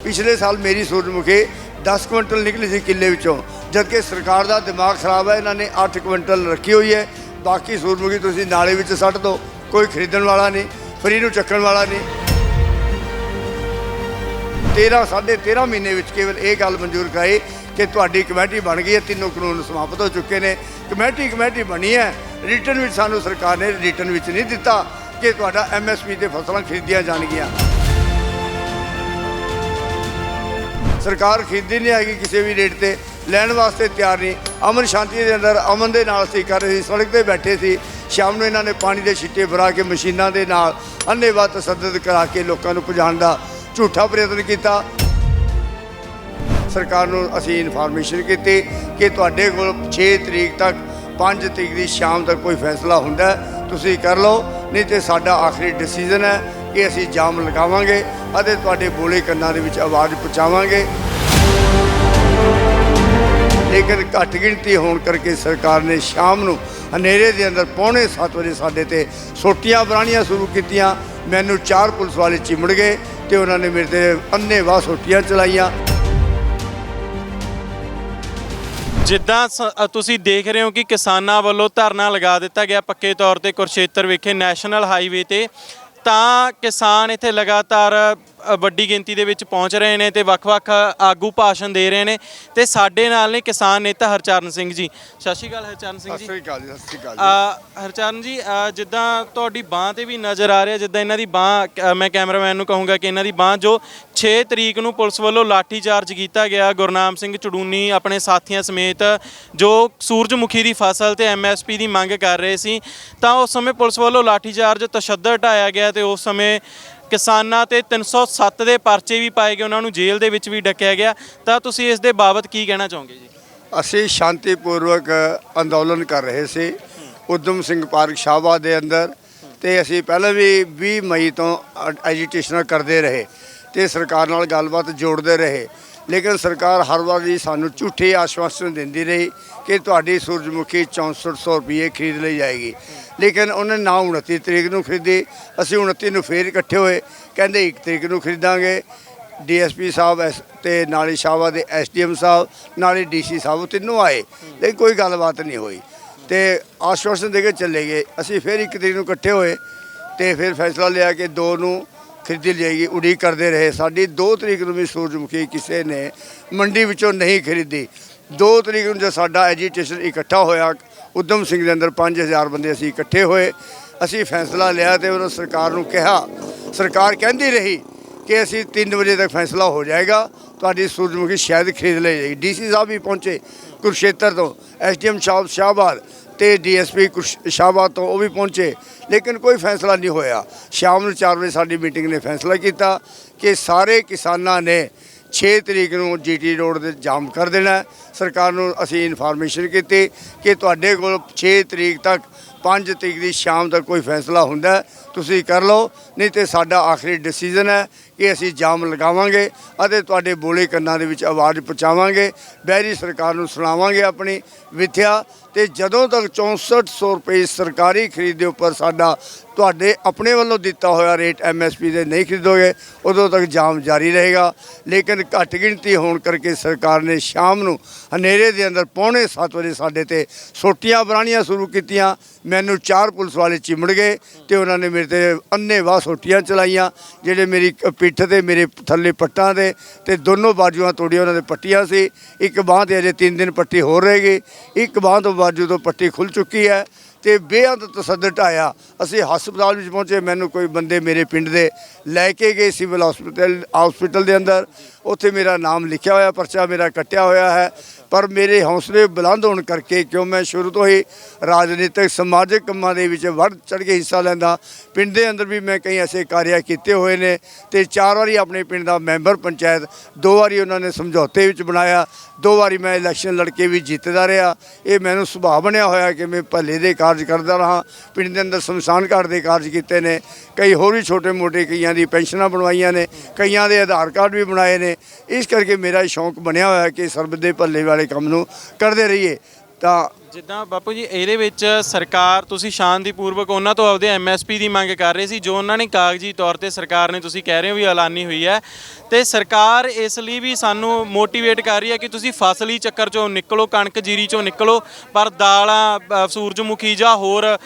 पिछले साल मेरी सूरजमुखी 10 क्विंटल निकली सी किले विचों, जबकि सरकार का दिमाग खराब है, इन्होंने 8 क्विंटल रखी हुई है। बाकी सूरजमुखी तुसीं नाले विच सट दो, कोई खरीदण वाला नहीं, फ्री नूं चक्कण वाला नहीं। 13 महीने विच केवल ये गल मंजूर कराई कि तुहाडी कमेटी बन गई है, तीनों कानून समाप्त हो चुके हैं। कमेटी बनी है, रिटर्न विच सानूं सरकार ने रिटर्न विच नहीं दिता कि तुहाडा MSP ते फसलां खरीदियां जाणगियां। सरकार खरीदी नहीं हैगी किसी भी रेट ते, लैण वास्ते तैयार नहीं। अमन शांति के अंदर अमन के नाल सी कर रहे, सड़क पर बैठे सी। शाम को इन्होंने पानी के छिट्टे भरा के मशीनों के नाल अन्नेवाह तसद्दुद करा के लोगों को पहुँचाने का झूठा प्रयत्न किया। सरकार को असी इनफॉर्मेशन की कि तुहाडे कोल 6 तरीक तक 5 तरीक की शाम तक कोई फैसला हुंदा है, तुसीं कर लो, नहीं तो साडा आखिरी डिसीजन है कि असी जाम लगावांगे अते तुहाडे बोले कन्नां दे विच आवाज़ पहुँचावांगे। लेकिन घट गिनती होने करके सरकार ने शाम को हनेरे के अंदर 6:45 बजे साडे ते सोटियां बनानियां शुरू कीतियां। मैनू 4 पुलिस वाले चिमड़ गए तो उन्होंने मेरे ते अन्नेवाह सोटियां चलाइयां। जिद्दां तुसीं देख रहे हो कि किसानां वल्लों धरना लगा दिता गया पक्के तौर पर कुरुक्षेत्र विखे नैशनल हाईवे ते, तां किसान इत्थे लगातार ਵੱਡੀ ਗਿਣਤੀ ਦੇ ਵਿੱਚ ਪਹੁੰਚ ਰਹੇ ਨੇ ਤੇ ਵੱਖ-ਵੱਖ ਆਗੂ ਭਾਸ਼ਣ ਦੇ ਰਹੇ ਨੇ ਤੇ ਸਾਡੇ ਨਾਲ ਨੇ ਕਿਸਾਨ ਨੇਤਾ ਹਰਚਰਨ ਸਿੰਘ ਜੀ। ਸਤਿ ਸ਼੍ਰੀ ਅਕਾਲ ਹਰਚਰਨ ਸਿੰਘ ਜੀ। ਸਤਿ ਸ਼੍ਰੀ ਅਕਾਲ ਜੀ। ਸਤਿ ਸ਼੍ਰੀ ਅਕਾਲ ਜੀ। ਹਰਚਰਨ ਜੀ, ਜਿੱਦਾਂ ਤੁਹਾਡੀ ਬਾਂਹ ਤੇ ਵੀ ਨਜ਼ਰ ਆ ਰਿਹਾ, ਜਿੱਦਾਂ ਇਹਨਾਂ ਦੀ ਬਾਂਹ, ਮੈਂ ਕੈਮਰਾਮੈਨ ਨੂੰ ਕਹੂੰਗਾ ਕਿ ਇਹਨਾਂ ਦੀ ਬਾਂਹ ਜੋ 6 ਤਰੀਕ ਨੂੰ ਪੁਲਿਸ ਵੱਲੋਂ ਲਾਠੀ ਚਾਰਜ ਕੀਤਾ ਗਿਆ, ਗੁਰਨਾਮ ਸਿੰਘ ਚੜੂਨੀ ਆਪਣੇ ਸਾਥੀਆਂ ਸਮੇਤ ਜੋ ਸੂਰਜਮੁਖੀ ਦੀ ਫਸਲ ਤੇ MSP ਦੀ ਮੰਗ ਕਰ ਰਹੇ ਸੀ, ਤਾਂ ਉਸ ਸਮੇਂ ਪੁਲਿਸ ਵੱਲੋਂ ਲਾਠੀ ਚਾਰਜ ਤਸ਼ੱਦਦ ਢਾਇਆ ਗਿਆ ਤੇ ਉਸ ਸਮੇਂ ਕਿਸਾਨਾਂ ਤੇ 307 ਦੇ ਪਰਚੇ ਵੀ ਪਾਏ ਗਏ, ਉਹਨਾਂ ਨੂੰ ਜੇਲ੍ਹ ਦੇ ਵਿੱਚ ਵੀ ਡੱਕਿਆ ਗਿਆ। ਤਾਂ ਤੁਸੀਂ ਇਸ ਦੇ ਬਾਬਤ ਕੀ ਕਹਿਣਾ ਚਾਹੋਗੇ ਜੀ? ਅਸੀਂ ਸ਼ਾਂਤੀਪੂਰਵਕ ਅੰਦੋਲਨ ਕਰ ਰਹੇ ਸੀ ਉਦਮ ਸਿੰਘ ਪਾਰਕ ਸ਼ਾਹਬਾਦ ਦੇ ਅੰਦਰ, ਤੇ ਅਸੀਂ ਪਹਿਲਾਂ ਵੀ 20 ਮਈ ਤੋਂ ਐਜੀਟੇਸ਼ਨ ਕਰਦੇ ਰਹੇ ਤੇ ਸਰਕਾਰ ਨਾਲ ਗੱਲਬਾਤ ਜੋੜਦੇ ਰਹੇ। लेकिन सरकार हर बार सानू झूठे आश्वासन देंदी रही कि तुहाडी सूरजमुखी 6400 रुपये खरीद ली जाएगी, लेकिन उन्हें ना 29 तरीक को खरीदी। असी 29 को फिर इकट्ठे होए, कहते 1 तरीक को खरीदांगे। DSP साहब ते नाले शाहबाद दे SDM साहब नाले DC साहब तीनों आए, लेकिन कोई गलबात नहीं हुई तो आश्वासन दे के चले गए। असी फिर 1 तरीक को इकट्ठे होए तो फिर फैसला लिया कि 2 को खरीदी जाएगी। उड़ीक करते रहे, साड़ी 2 तरीक को भी सूरजमुखी किसी ने मंडी विचों नहीं खरीदी। 2 तरीक को जो साडा एजीटेशन इकट्ठा होया उदम सिंह के अंदर 5000 बंदे असी इकट्ठे होए, असी फैसला लिया तो उन्होंने सरकार को कहा। सरकार कहती रही कि असी 3 बजे तक फैसला हो जाएगा, तुहाडी सूरजमुखी शायद खरीद ली जाएगी। DC साहब भी पहुँचे कुरुक्षेत्र तो, SDM साहब शाहबाद तो DSP शाहबाद तो वो भी पहुँचे, लेकिन कोई फैसला नहीं होया। शाम को 4 बजे साडी मीटिंग ने फैसला किया कि सारे किसानों ने 6 तरीक को GT रोड से जाम कर देना है। सरकार को असी इनफॉर्मेशन की कि तुहाडे कोल 6 तरीक तक 5 तरीक की शाम तक कोई फैसला हुंदा है, तुसीं कर लो, नहीं तो साडा आखिरी डिसीजन है कि असी जाम लगावांगे अते तुहाडे बोले कन्नां दे विच आवाज़ पहुँचावांगे। बहरी सरकार को सुणावांगे अपनी विथया ते जदों तक 6400 रुपये सरकारी खरीद के उपर साडा तुहाडे अपने वालों दिता होया रेट MSP दे नहीं खरीदोगे, उदों तक जाम जारी रहेगा। लेकिन घट गिनती होने करके सरकार ने शाम को हनेरे के अंदर 6:45 बजे साडे ते सोटियां बनानियां शुरू कीतियां। मैनू 4 पुलिस वाले चिमड़ गए तो उन्होंने मेरे ते अन्नेवाह सोटियां चलाइयां, जेडे मेरी पिठ ते मेरे थल्ले पट्टां ते दोनों बाजुआं तोड़ियां उन्होंने पट्टियां सी। एक बांह ते अजे 3 दिन पट्टी हो रहेगी, एक बांह तो बाजू तो पट्टी खुल चुकी है तो बेहद तसद्दुद ढाया। असी हस्पताल में पहुँचे, मैनू कोई बंदे मेरे पिंड दे लैके गए सिविल हॉस्पिटल के अंदर, उत्थे मेरा नाम लिखा होया, परचा मेरा कट्टिया होया है। पर मेरे हौसले बुलंद होने करके, क्यों मैं शुरू तो ही राजनीतिक समाजिक कामों के विच बढ़ चढ़ के हिस्सा लैंदा, पिंड के अंदर भी मैं कई ऐसे कार्य किए हुए ने ते 4 बारी अपने पिंड का मैंबर पंचायत, 2 बारी उन्होंने समझौते विच बनाया, 2 बारी मैं इलैक्शन लड़के भी जीतदा रहा। ये मैनू सुभाव बनया होया कि मैं भले दे कार्य करता रहा। पिंड के अंदर शमशान घाट के कार्य किए ने, कई होर भी छोटे मोटे कईयां दी पेंशनां बनवाइयां ने, कईयां दे आधार कार्ड भी बनाए ने। इस करके मेरा शौक बनया होया कि सरबत दे भले वाले काम नूं करदे रहिए। तां ਜਿੱਦਾਂ ਬਾਪੂ ਜੀ ਇਹਦੇ ਵਿੱਚ ਸਰਕਾਰ ਤੁਸੀਂ ਸ਼ਾਂਤੀਪੂਰਵਕ ਉਹਨਾਂ ਤੋਂ ਆਪਦੇ ਐਮਐਸਪੀ ਦੀ ਮੰਗ ਕਰ ਰਹੇ ਸੀ, ਜੋ ਉਹਨਾਂ ਨੇ ਕਾਗਜ਼ੀ ਤੌਰ ਤੇ ਸਰਕਾਰ ਨੇ ਤੁਸੀਂ ਕਹਿ ਰਹੇ ਹੋ ਵੀ ਐਲਾਨੀ ਹੋਈ ਹੈ, ਤੇ ਸਰਕਾਰ ਇਸ ਲਈ ਵੀ ਸਾਨੂੰ ਮੋਟੀਵੇਟ ਕਰ ਰਹੀ ਹੈ ਕਿ ਤੁਸੀਂ ਫਸਲੀ ਚੱਕਰ ਚੋਂ ਨਿਕਲੋ, ਕਣਕ ਜੀਰੀ ਚੋਂ ਨਿਕਲੋ, ਪਰ ਦਾਲਾਂ ਸੂਰਜਮੁਖੀ ਜਾਂ ਹੋਰ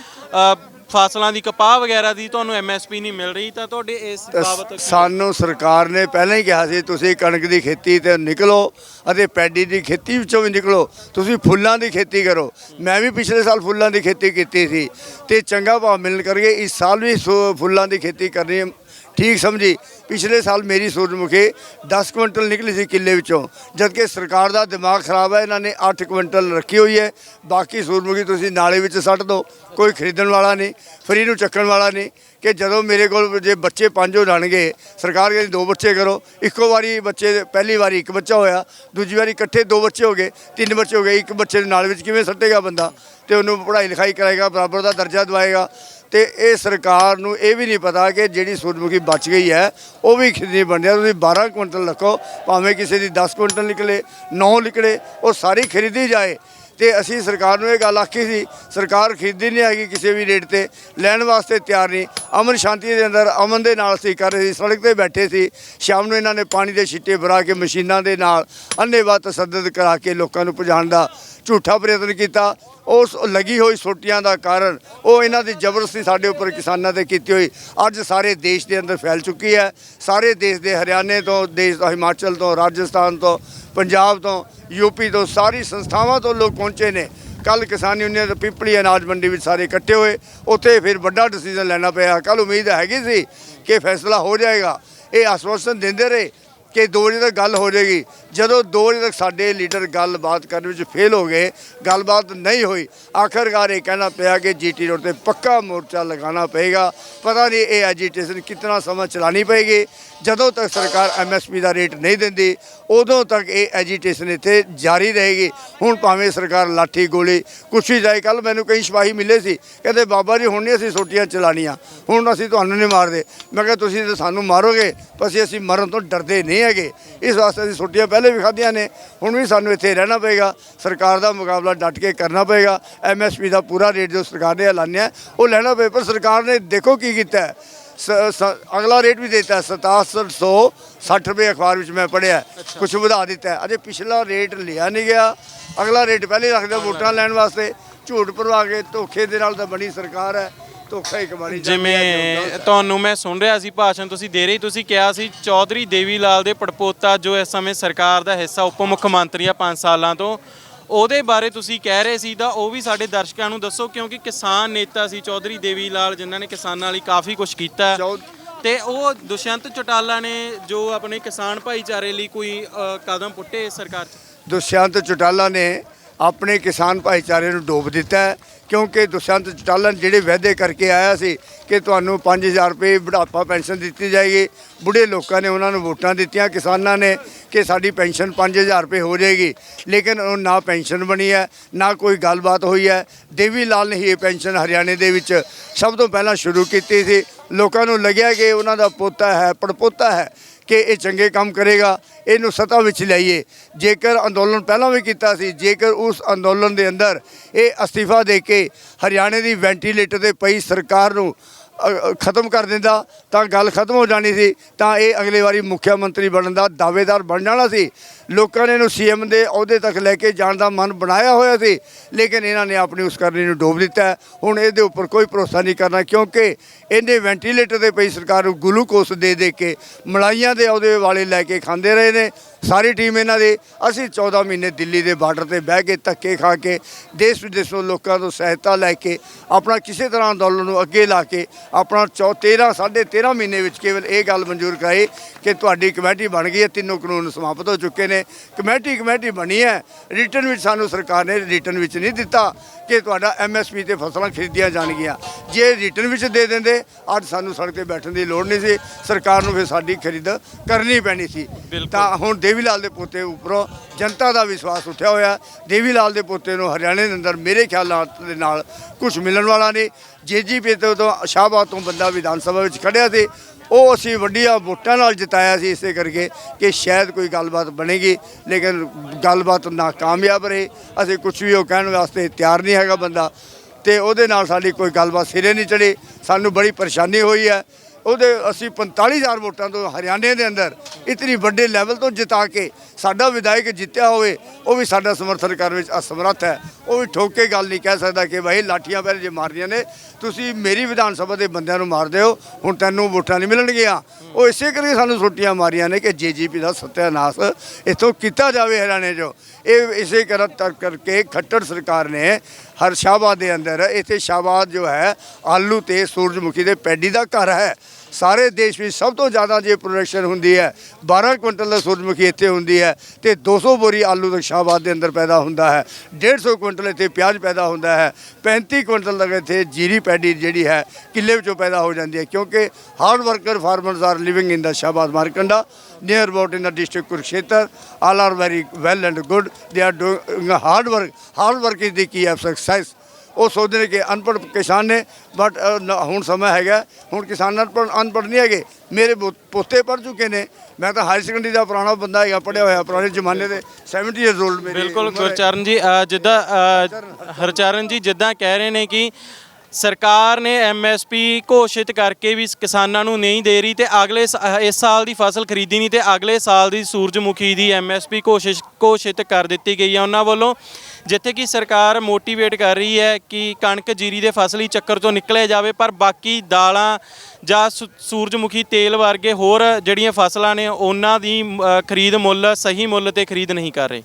ਫਸਲਾਂ ਦੀ ਕਪਾਹ ਵਗੈਰਾ ਦੀ ਤੁਹਾਨੂੰ ਐਮਐਸਪੀ ਨਹੀਂ ਮਿਲ ਰਹੀ, ਤਾਂ ਤੁਹਾਡੇ ਇਸ ਬਾਬਤ ਸਾਨੂੰ ਸਰਕਾਰ ਨੇ ਪਹਿਲਾਂ ਹੀ ਕਿਹਾ ਸੀ ਤੁਸੀਂ ਕਣਕ ਦੀ ਖੇਤੀ ਤੇ ਨਿਕਲੋ ਅਤੇ ਪੈਡੀ ਦੀ ਖੇਤੀ ਵਿੱਚੋਂ ਵੀ ਨਿਕਲੋ, ਤੁਸੀਂ ਫੁੱਲਾਂ ਦੀ ਖੇਤੀ ਕਰੋ। ਮੈਂ ਵੀ ਪਿਛਲੇ ਸਾਲ ਫੁੱਲਾਂ ਦੀ ਖੇਤੀ ਕੀਤੀ ਸੀ ਤੇ ਚੰਗਾ ਭਾਅ ਮਿਲਣ ਕਰਕੇ ਇਸ ਸਾਲ ਵੀ ਫੁੱਲਾਂ ਦੀ ਖੇਤੀ ਕਰਨੀ ਠੀਕ ਸਮਝੀ। ਪਿਛਲੇ ਸਾਲ ਮੇਰੀ ਸੂਰਜਮੁਖੀ 10 ਕੁਇੰਟਲ ਨਿਕਲੀ ਸੀ ਕਿੱਲੇ ਵਿੱਚੋਂ, ਜਦਕਿ ਸਰਕਾਰ ਦਾ ਦਿਮਾਗ ਖਰਾਬ ਹੈ, ਇਹਨਾਂ ਨੇ 8 ਕੁਇੰਟਲ ਰੱਖੀ ਹੋਈ ਹੈ। ਬਾਕੀ ਸੂਰਜਮੁਖੀ ਤੁਸੀਂ ਨਾਲੇ ਵਿੱਚ ਸੱਟ ਦਿਓ, ਕੋਈ ਖਰੀਦਣ ਵਾਲਾ ਨਹੀਂ, ਫਰੀ ਨੂੰ ਚੱਕਣ ਵਾਲਾ ਨਹੀਂ। ਕਿ ਜਦੋਂ ਮੇਰੇ ਕੋਲ ਜੇ ਬੱਚੇ 5 ਹੋ ਜਾਣਗੇ, ਸਰਕਾਰ ਕਹਿੰਦੀ 2 ਬੱਚੇ ਕਰੋ, ਇੱਕੋ ਵਾਰੀ ਬੱਚੇ ਪਹਿਲੀ ਵਾਰੀ 1 ਬੱਚਾ ਹੋਇਆ, ਦੂਜੀ ਵਾਰੀ ਇਕੱਠੇ 2 ਬੱਚੇ ਹੋ ਗਏ, 3 ਬੱਚੇ ਹੋ ਗਏ, 1 ਬੱਚੇ ਦੇ ਨਾਲ ਵਿੱਚ ਕਿਵੇਂ ਸੱਟੇਗਾ ਬੰਦਾ, ਤੇ ਉਹਨੂੰ ਪੜ੍ਹਾਈ ਲਿਖਾਈ ਕਰਾਏਗਾ, ਬਰਾਬਰ ਦਾ ਦਰਜਾ ਦਵਾਏਗਾ। ਤੇ ਇਹ ਸਰਕਾਰ ਨੂੰ ਇਹ ਵੀ ਨਹੀਂ ਪਤਾ ਕਿ ਜਿਹੜੀ ਸੂਰਜਮੁਖੀ ਬਚ ਗਈ ਹੈ ਉਹ ਵੀ ਖਰੀਦਣੀ ਬਣਦੀ ਹੈ। ਤੁਸੀਂ 12 ਕੁਇੰਟਲ ਰੱਖੋ, ਭਾਵੇਂ ਕਿਸੇ ਦੀ 10 ਕੁਇੰਟਲ ਨਿਕਲੇ, 9 ਨਿਕਲੇ, ਉਹ ਸਾਰੀ ਖਰੀਦੀ ਜਾਏ। ਤੇ ਅਸੀਂ ਸਰਕਾਰ ਨੂੰ ਇਹ ਗੱਲ ਆਖੀ ਸੀ, ਸਰਕਾਰ ਖਰੀਦੀ ਨਹੀਂ ਹੈਗੀ, ਕਿਸੇ ਵੀ ਰੇਟ ਤੇ ਲੈਣ ਵਾਸਤੇ ਤਿਆਰ ਨਹੀਂ। ਅਮਨ ਸ਼ਾਂਤੀ ਦੇ ਅੰਦਰ ਅਮਨ ਦੇ ਨਾਲ ਅਸੀਂ ਕਰ ਰਹੇ ਸੀ, ਸੜਕ ਤੇ ਬੈਠੇ ਸੀ। ਸ਼ਾਮ ਨੂੰ ਇਹਨਾਂ ਨੇ ਪਾਣੀ ਦੇ ਛਿੱਟੇ ਭਰਾ ਕੇ ਮਸ਼ੀਨਾਂ ਦੇ ਨਾਲ ਅੰਨ੍ਹੇਵਾਹ ਤਸੱਦਦ ਕਰਾ ਕੇ ਲੋਕਾਂ ਨੂੰ ਭਜਾਉਣ ਦਾ ਝੂਠਾ ਪ੍ਰਯਤਨ ਕੀਤਾ। ਉਸ ਲੱਗੀ ਹੋਈ ਸੋਟੀਆਂ ਦਾ ਕਾਰਨ ਉਹ ਇਹਨਾਂ ਦੀ ਜ਼ਬਰਦਸਤੀ ਸਾਡੇ ਉੱਪਰ ਕਿਸਾਨਾਂ ਤੇ ਕੀਤੀ ਹੋਈ ਅੱਜ ਸਾਰੇ ਦੇਸ਼ ਦੇ ਅੰਦਰ ਫੈਲ ਚੁੱਕੀ ਹੈ। ਸਾਰੇ ਦੇਸ਼ ਦੇ ਹਰਿਆਣੇ ਤੋਂ, ਦੇਸ਼ ਦਾ ਹਿਮਾਚਲ ਤੋਂ, ਰਾਜਸਥਾਨ ਤੋਂ, ਪੰਜਾਬ ਤੋਂ, ਯੂਪੀ ਤੋਂ, ਸਾਰੀ ਸੰਸਥਾਵਾਂ ਤੋਂ ਲੋਕ ਪਹੁੰਚੇ ਨੇ। ਕੱਲ ਕਿਸਾਨ ਯੂਨੀਅਨ ਪਿੰਪਲੀ ਅਨਾਜ ਮੰਡੀ ਵਿੱਚ ਸਾਰੇ ਇਕੱਠੇ ਹੋਏ, ਉੱਥੇ ਫਿਰ ਵੱਡਾ ਡਿਸੀਜਨ ਲੈਣਾ ਪਿਆ। ਕੱਲ ਉਮੀਦ ਹੈਗੀ ਸੀ ਕਿ ਫੈਸਲਾ ਹੋ ਜਾਏਗਾ, ਇਹ ਆਸ਼ਵਾਸਨ ਦਿੰਦੇ ਰਹੇ ਕਿ 2 ਵਜੇ ਤੱਕ ਗੱਲ ਹੋ ਜਾਏਗੀ। ਜਦੋਂ 2 ਵਜੇ ਤੱਕ ਸਾਡੇ ਲੀਡਰ ਗੱਲਬਾਤ ਕਰਨ ਵਿੱਚ ਫੇਲ ਹੋ ਗਏ, ਗੱਲਬਾਤ ਨਹੀਂ ਹੋਈ, ਆਖਰਕਾਰ ਇਹ ਕਹਿਣਾ ਪਿਆ ਕਿ ਜੀਟੀ ਰੋਡ ਤੇ ਪੱਕਾ ਮੋਰਚਾ ਲਗਾਉਣਾ ਪਏਗਾ। ਪਤਾ ਨਹੀਂ ਇਹ ਐਜੀਟੇਸ਼ਨ ਕਿੰਨਾ ਸਮਾਂ ਚਲਾਉਣੀ ਪਏਗੀ। ਜਦੋਂ ਤੱਕ ਸਰਕਾਰ ਐਮਐਸਪੀ ਦਾ ਰੇਟ ਨਹੀਂ ਦਿੰਦੀ, ਉਦੋਂ ਤੱਕ ਇਹ ਐਜੀਟੇਸ਼ਨ ਇੱਥੇ ਜਾਰੀ ਰਹੇਗੀ। ਹੁਣ ਭਾਵੇਂ ਸਰਕਾਰ ਲਾਠੀ ਗੋਲੀ ਕੁਛ ਵੀ ਜਾਏ। ਕੱਲ ਮੈਨੂੰ ਕਈ ਸਿਪਾਹੀ ਮਿਲੇ ਸੀ, ਕਹਿੰਦੇ ਬਾਬਾ ਜੀ ਹੁਣ ਨਹੀਂ ਅਸੀਂ ਸੋਟੀਆਂ ਚਲਾਉਣੀਆਂ, ਹੁਣ ਅਸੀਂ ਤੁਹਾਨੂੰ ਨਹੀਂ ਮਾਰਦੇ। ਮੈਂ ਕਿਹਾ ਤੁਸੀਂ ਤਾਂ ਸਾਨੂੰ ਮਾਰੋਗੇ, ਪਰ ਅਸੀਂ ਮਰਨ ਤੋਂ ਡਰਦੇ ਨਹੀਂ ਹੈਗੇ। ਇਸ ਵਾਸਤੇ ਅਸੀਂ ਸੋਟੀਆਂ ਪਹਿਲੇ ਵੀ ਖਾਧੀਆਂ ਨੇ, ਹੁਣ ਵੀ ਸਾਨੂੰ ਇੱਥੇ ਰਹਿਣਾ ਪਏਗਾ। ਸਰਕਾਰ ਦਾ ਮੁਕਾਬਲਾ ਡਟ ਕੇ ਕਰਨਾ ਪਏਗਾ। ਐਮਐਸਪੀ ਦਾ ਪੂਰਾ ਰੇਟ ਜੋ ਸਰਕਾਰ ਨੇ ਐਲਾਨਿਆ ਉਹ ਲੈਣਾ ਪਏ। ਪਰ ਸਰਕਾਰ ਨੇ ਦੇਖੋ ਕੀ ਕੀਤਾ, ਅਗਲਾ ਰੇਟ ਵੀ ਦਿੱਤਾ 6760 ਰੁਪਏ। ਅਖਬਾਰ ਵਿੱਚ ਮੈਂ ਪੜ੍ਹਿਆ, ਕੁਛ ਵਧਾ ਦਿੱਤਾ। ਅਜੇ ਪਿਛਲਾ ਰੇਟ ਲਿਆ ਨਹੀਂ ਗਿਆ, ਅਗਲਾ ਰੇਟ ਪਹਿਲੇ ਰੱਖਦਾ ਵੋਟਾਂ ਲੈਣ ਵਾਸਤੇ। ਝੂਠ ਭਰਵਾ ਕੇ ਧੋਖੇ ਦੇ ਨਾਲ ਤਾਂ ਬਣੀ ਸਰਕਾਰ ਹੈ। ਧੋਖਾ ਇੱਕ ਵਾਰੀ ਜਿਵੇਂ ਤੁਹਾਨੂੰ ਮੈਂ ਸੁਣ ਰਿਹਾ ਸੀ ਭਾਸ਼ਣ ਤੁਸੀਂ ਦੇ ਰਹੇ, ਤੁਸੀਂ ਕਿਹਾ ਸੀ ਚੌਧਰੀ ਦੇਵੀ ਲਾਲ ਦੇ ਪੜਪੋਤਾ ਜੋ ਇਸ ਸਮੇਂ ਸਰਕਾਰ ਦਾ ਹਿੱਸਾ ਉਪ ਮੁੱਖ ਮੰਤਰੀ ਆ 5 ਸਾਲਾਂ ਤੋਂ, ਉਹਦੇ ਬਾਰੇ ਤੁਸੀਂ ਕਹਿ ਰਹੇ ਸੀ, ਤਾਂ ਉਹ ਵੀ ਸਾਡੇ ਦਰਸ਼ਕਾਂ ਨੂੰ ਦੱਸੋ, ਕਿਉਂਕਿ ਕਿਸਾਨ ਨੇਤਾ ਸੀ ਚੌਧਰੀ ਦੇਵੀ ਲਾਲ, ਜਿਨ੍ਹਾਂ ਨੇ ਕਿਸਾਨਾਂ ਲਈ ਕਾਫੀ ਕੁਝ ਕੀਤਾ। ਤੇ ਉਹ ਦੁਸ਼ਯੰਤ ਚੌਟਾਲਾ ਨੇ ਜੋ ਆਪਣੇ ਕਿਸਾਨ ਭਾਈਚਾਰੇ ਲਈ ਕੋਈ ਕਦਮ ਪੁੱਟੇ ਸਰਕਾਰ 'ਚ? ਦੁਸ਼ਯੰਤ ਚੌਟਾਲਾ ਨੇ ਆਪਣੇ ਕਿਸਾਨ ਭਾਈਚਾਰੇ ਨੂੰ ਡੋਬ ਦਿੱਤਾ ਹੈ, ਕਿਉਂਕਿ ਦੁਸ਼ਯੰਤ ਚੌਟਾਲਾ ਜਿਹੜੇ ਵਾਅਦੇ ਕਰਕੇ ਆਇਆ ਸੀ ਕਿ ਤੁਹਾਨੂੰ 5000 ਰੁਪਏ ਬੁਢਾਪਾ ਪੈਨਸ਼ਨ ਦਿੱਤੀ ਜਾਏਗੀ। ਬੁੱਢੇ ਲੋਕਾਂ ਨੇ ਉਹਨਾਂ ਨੂੰ ਵੋਟਾਂ ਦਿੱਤੀਆਂ, ਕਿਸਾਨਾਂ ਨੇ, ਕਿ ਸਾਡੀ ਪੈਨਸ਼ਨ 5000 ਰੁਪਏ ਹੋ ਜਾਏਗੀ। ਲੇਕਿਨ ਉਹ ਨਾ ਪੈਨਸ਼ਨ ਬਣੀ ਹੈ, ਨਾ ਕੋਈ ਗੱਲਬਾਤ ਹੋਈ ਹੈ। ਦੇਵੀ ਲਾਲ ਨੇ ਹੀ ਇਹ ਪੈਨਸ਼ਨ ਹਰਿਆਣੇ ਦੇ ਵਿੱਚ ਸਭ ਤੋਂ ਪਹਿਲਾਂ ਸ਼ੁਰੂ ਕੀਤੀ ਸੀ। ਲੋਕਾਂ ਨੂੰ ਲੱਗਿਆ ਕਿ ਉਹਨਾਂ ਦਾ ਪੋਤਾ ਹੈ, ਪੜਪੋਤਾ ਹੈ, ਕਿ ਇਹ ਚੰਗੇ ਕੰਮ ਕਰੇਗਾ, ਇਹਨੂੰ ਸੱਤਾ ਵਿੱਚ ਲਿਆਈਏ। ਜੇਕਰ ਅੰਦੋਲਨ ਪਹਿਲਾਂ ਵੀ ਕੀਤਾ ਸੀ, ਜੇਕਰ ਉਸ ਅੰਦੋਲਨ ਦੇ ਅੰਦਰ ਇਹ ਅਸਤੀਫਾ ਦੇ ਕੇ ਹਰਿਆਣੇ ਦੀ ਵੈਂਟੀਲੇਟਰ ਤੇ ਪਈ ਸਰਕਾਰ ਨੂੰ ਖਤਮ ਕਰ ਦਿੰਦਾ ਤਾਂ ਗੱਲ ਖਤਮ ਹੋ ਜਾਣੀ ਸੀ, ਤਾਂ ਇਹ ਅਗਲੇ ਵਾਰੀ ਮੁੱਖ ਮੰਤਰੀ ਬਣਨ ਦਾ ਦਾਅਵੇਦਾਰ ਬਣ ਜਾਣਾ ਸੀ। ਲੋਕਾਂ ਨੇ ਇਹਨੂੰ ਸੀਐਮ ਦੇ ਅਹੁਦੇ ਤੱਕ ਲੈ ਕੇ ਜਾਣ ਦਾ ਮਨ ਬਣਾਇਆ ਹੋਇਆ ਸੀ, ਲੇਕਿਨ ਇਹਨਾਂ ਨੇ ਆਪਣੀ ਉਸ ਕਰਨੀ ਨੂੰ ਡੋਬ ਦਿੱਤਾ। ਹੁਣ ਇਹਦੇ ਉੱਪਰ ਕੋਈ ਭਰੋਸਾ ਨਹੀਂ ਕਰਨਾ, ਕਿਉਂਕਿ ਇਹਨੇ ਵੈਂਟੀਲੇਟਰ ਤੇ ਪਈ ਸਰਕਾਰ ਨੂੰ ਗਲੂਕੋਸ ਦੇ ਕੇ ਮਲਾਈਆਂ ਦੇ ਅਹੁਦੇ ਵਾਲੇ ਲੈ ਕੇ ਖਾਂਦੇ ਰਹੇ ਨੇ ਸਾਰੀ ਟੀਮ ਇਹਨਾਂ ਦੀ। ਅਸੀਂ 14 ਮਹੀਨੇ ਦਿੱਲੀ ਦੇ ਬਾਰਡਰ ਤੇ ਬਹਿ ਕੇ ਧੱਕੇ ਖਾ ਕੇ ਦੇਸ਼ ਵਿਦੇਸ਼ੋਂ ਲੋਕਾਂ ਤੋਂ ਸਹਾਇਤਾ ਲੈ ਕੇ ਆਪਣਾ ਕਿਸੇ ਤਰ੍ਹਾਂ ਅੰਦੋਲਨ ਨੂੰ ਅੱਗੇ ਲਾ ਕੇ ਆਪਣਾ 13.5 ਮਹੀਨੇ ਵਿੱਚ ਕੇਵਲ ਇਹ ਗੱਲ ਮਨਜ਼ੂਰ ਕਰਾਈ ਕਿ ਤੁਹਾਡੀ ਕਮੇਟੀ ਬਣ ਗਈ ਹੈ, 3 ਕਾਨੂੰਨ ਸਮਾਪਤ ਹੋ ਚੁੱਕੇ ਨੇ। ਕਮੇਟੀ ਬਣੀ ਹੈ, ਰਿਟਰਨ ਵਿੱਚ ਸਾਨੂੰ ਸਰਕਾਰ ਨੇ ਰਿਟਰਨ ਵਿੱਚ ਨਹੀਂ ਦਿੱਤਾ ਕਿ ਤੁਹਾਡਾ ਐਮਐਸਪੀ ਤੇ ਫਸਲਾਂ ਖਰੀਦੀਆਂ ਜਾਣਗੀਆਂ। ਜੇ ਰਿਟਰਨ ਵਿੱਚ ਦੇ ਦਿੰਦੇ ਅੱਜ ਸਾਨੂੰ ਸੜਕ ਤੇ ਬੈਠਣ ਦੀ ਲੋੜ ਨਹੀਂ ਸੀ, ਸਰਕਾਰ ਨੂੰ ਫਿਰ ਸਾਡੀ ਖਰੀਦ ਕਰਨੀ ਪੈਣੀ ਸੀ। ਤਾਂ ਹੁਣ ਦੇਵੀ ਲਾਲ ਦੇ ਪੋਤੇ ਉੱਪਰੋਂ ਜਨਤਾ ਦਾ ਵਿਸ਼ਵਾਸ ਉੱਠਿਆ ਹੋਇਆ। ਦੇਵੀ ਲਾਲ ਦੇ ਪੋਤੇ ਨੂੰ ਹਰਿਆਣੇ ਦੇ ਅੰਦਰ ਮੇਰੇ ਖਿਆਲਾਂ ਦੇ ਨਾਲ ਕੁਝ ਮਿਲਣ ਵਾਲਾ ਨਹੀਂ। ਜੇਜੀਪੀ ਤੋਂ ਸ਼ਾਹਬਾਦ ਤੋਂ ਬੰਦਾ ਵਿਧਾਨ ਸਭਾ ਵਿੱਚ ਖੜਿਆ ਸੀ, ਉਹ ਅਸੀਂ ਵੱਡੀਆਂ ਵੋਟਾਂ ਨਾਲ ਜਿਤਾਇਆ ਸੀ, ਇਸੇ ਕਰਕੇ ਕਿ ਸ਼ਾਇਦ ਕੋਈ ਗੱਲਬਾਤ ਬਣੇਗੀ, ਲੇਕਿਨ ਗੱਲਬਾਤ ਨਾਕਾਮਯਾਬ ਰਹੀ। ਅਸੀਂ ਕੁਝ ਵੀ ਉਹ ਕਹਿਣ ਵਾਸਤੇ ਤਿਆਰ ਨਹੀਂ ਹੈਗਾ ਬੰਦਾ, ਤੇ ਉਹਦੇ ਨਾਲ ਸਾਡੀ ਕੋਈ ਗੱਲਬਾਤ ਸਿਰੇ ਨਹੀਂ ਚੜੀ। ਸਾਨੂੰ ਬੜੀ ਪਰੇਸ਼ਾਨੀ ਹੋਈ ਹੈ। ਉਹਦੇ ਅਸੀਂ 45,000 ਵੋਟਾਂ ਤੋਂ ਹਰਿਆਣੇ ਦੇ ਅੰਦਰ ਇਤਨੀ ਵੱਡੇ ਲੈਵਲ ਤੋਂ ਜਿਤਾ ਕੇ ਸਾਡਾ ਵਿਧਾਇਕ ਜਿੱਤਿਆ ਹੋਵੇ, ਉਹ ਵੀ ਸਾਡਾ ਸਮਰਥਨ ਕਰਨ ਵਿੱਚ ਅਸਮਰੱਥ ਹੈ। ਉਹ ਵੀ ਠੋਕ ਕੇ ਗੱਲ ਨਹੀਂ ਕਹਿ ਸਕਦਾ ਕਿ ਭਾਈ ਲਾਠੀਆਂ ਪਹਿਲੇ ਜੇ ਮਾਰਨੀਆਂ ਨੇ, ਤੁਸੀਂ ਮੇਰੀ ਵਿਧਾਨ ਸਭਾ ਦੇ ਬੰਦਿਆਂ ਨੂੰ ਮਾਰਦੇ ਹੋ, ਹੁਣ ਤੈਨੂੰ ਵੋਟਾਂ ਨਹੀਂ ਮਿਲਣਗੀਆਂ। ਉਹ ਇਸੇ ਕਰਕੇ ਸਾਨੂੰ ਛੁੱਟੀਆਂ ਮਾਰੀਆਂ ਨੇ ਕਿ ਜੇਜੀਪੀ ਦਾ ਸੱਤਿਆਨਾਸ਼ ਇੱਥੋਂ ਕੀਤਾ ਜਾਵੇ ਹਰਿਆਣੇ 'ਚੋਂ। ਇਹ ਇਸੇ ਕਰਕੇ ਖੱਟੜ ਸਰਕਾਰ ਨੇ ਹਰ ਸ਼ਾਹਬਾਦ ਦੇ ਅੰਦਰ, ਇੱਥੇ ਸ਼ਾਹਬਾਦ ਜੋ ਹੈ ਆਲੂ ਤੇ ਸੂਰਜਮੁਖੀ ਦੇ ਪੈਡੀ ਦਾ ਘਰ ਹੈ। ਸਾਰੇ ਦੇਸ਼ ਵਿੱਚ ਸਭ ਤੋਂ ਜ਼ਿਆਦਾ ਜੇ ਪ੍ਰੋਡਕਸ਼ਨ ਹੁੰਦੀ ਹੈ 12 ਕੁਇੰਟਲ ਦਾ ਸੂਰਜਮੁਖੀ ਇੱਥੇ ਹੁੰਦੀ ਹੈ, ਤੇ 200 ਬੋਰੀ ਆਲੂ ਤਾਂ ਸ਼ਾਹਬਾਦ ਦੇ ਅੰਦਰ ਪੈਦਾ ਹੁੰਦਾ ਹੈ। 150 ਕੁਇੰਟਲ ਇੱਥੇ ਪਿਆਜ਼ ਪੈਦਾ ਹੁੰਦਾ ਹੈ। 35 ਕੁਇੰਟਲ ਤੱਕ ਇੱਥੇ ਜੀਰੀ ਪੈਡੀ ਜਿਹੜੀ ਹੈ ਕਿੱਲੇ ਵਿੱਚੋਂ ਪੈਦਾ ਹੋ ਜਾਂਦੀ ਹੈ, ਕਿਉਂਕਿ hard worker farmers are living in the Shahabad Markanda near about in the district Kurukshetra. All are very well and good. They are doing hard work. Hard work is the key of success. ਉਹ ਸੋਚਦੇ ਨੇ ਕਿ ਅਨਪੜ੍ਹ ਕਿਸਾਨ ਨੇ, but ਹੁਣ ਸਮਾਂ ਹੈਗਾ, ਹੁਣ ਕਿਸਾਨ ਅਨਪੜ੍ਹ ਨਹੀਂ ਹੈਗੇ। ਮੇਰੇ ਪੋਤੇ ਪੜ੍ਹ ਚੁੱਕੇ ਨੇ। ਮੈਂ ਤਾਂ ਹਾਈ ਸੈਕੰਡਰੀ ਦਾ ਪੁਰਾਣਾ ਬੰਦਾ ਹੈਗਾ, ਪੜ੍ਹਿਆ ਹੋਇਆ ਪੁਰਾਣੇ ਜ਼ਮਾਨੇ ਦੇ। 70 years old ਮੇਰੀ ਬਿਲਕੁਲ ਗੁਰਚਰਨ ਜੀ, ਜਿੱਦਾਂ ਹਰਚਰਨ ਜੀ ਜਿੱਦਾਂ ਕਹਿ ਰਹੇ ਨੇ ਕਿ ਸਰਕਾਰ ਨੇ MSP ਘੋਸ਼ਿਤ ਕਰਕੇ ਵੀ ਕਿਸਾਨਾਂ ਨੂੰ ਨਹੀਂ ਦੇ ਰਹੀ, ਤੇ ਅਗਲੇ ਇਸ ਸਾਲ ਦੀ ਫਸਲ ਖਰੀਦੀ ਨਹੀਂ, ਤੇ ਅਗਲੇ ਸਾਲ ਦੀ ਸੂਰਜਮੁਖੀ ਦੀ MSP ਘੋਸ਼ਿਤ ਕਰ ਦਿੱਤੀ ਗਈ ਹੈ ਉਹਨਾਂ ਵੱਲੋਂ, ਜਿੱਥੇ ਕਿ ਸਰਕਾਰ ਮੋਟੀਵੇਟ ਕਰ ਰਹੀ ਹੈ ਕਿ ਕਣਕ ਜੀਰੀ ਦੇ ਫਸਲੀ ਚੱਕਰ ਤੋਂ ਨਿਕਲਿਆ ਜਾਵੇ, ਪਰ ਬਾਕੀ ਦਾਲਾਂ ਜਾਂ ਸੂਰਜਮੁਖੀ ਤੇਲ ਵਰਗੇ ਹੋਰ ਜਿਹੜੀਆਂ ਫਸਲਾਂ ਨੇ ਉਹਨਾਂ ਦੀ ਖਰੀਦ ਮੁੱਲ ਸਹੀ ਮੁੱਲ ਤੇ ਖਰੀਦ ਨਹੀਂ ਕਰ ਰਹੇ।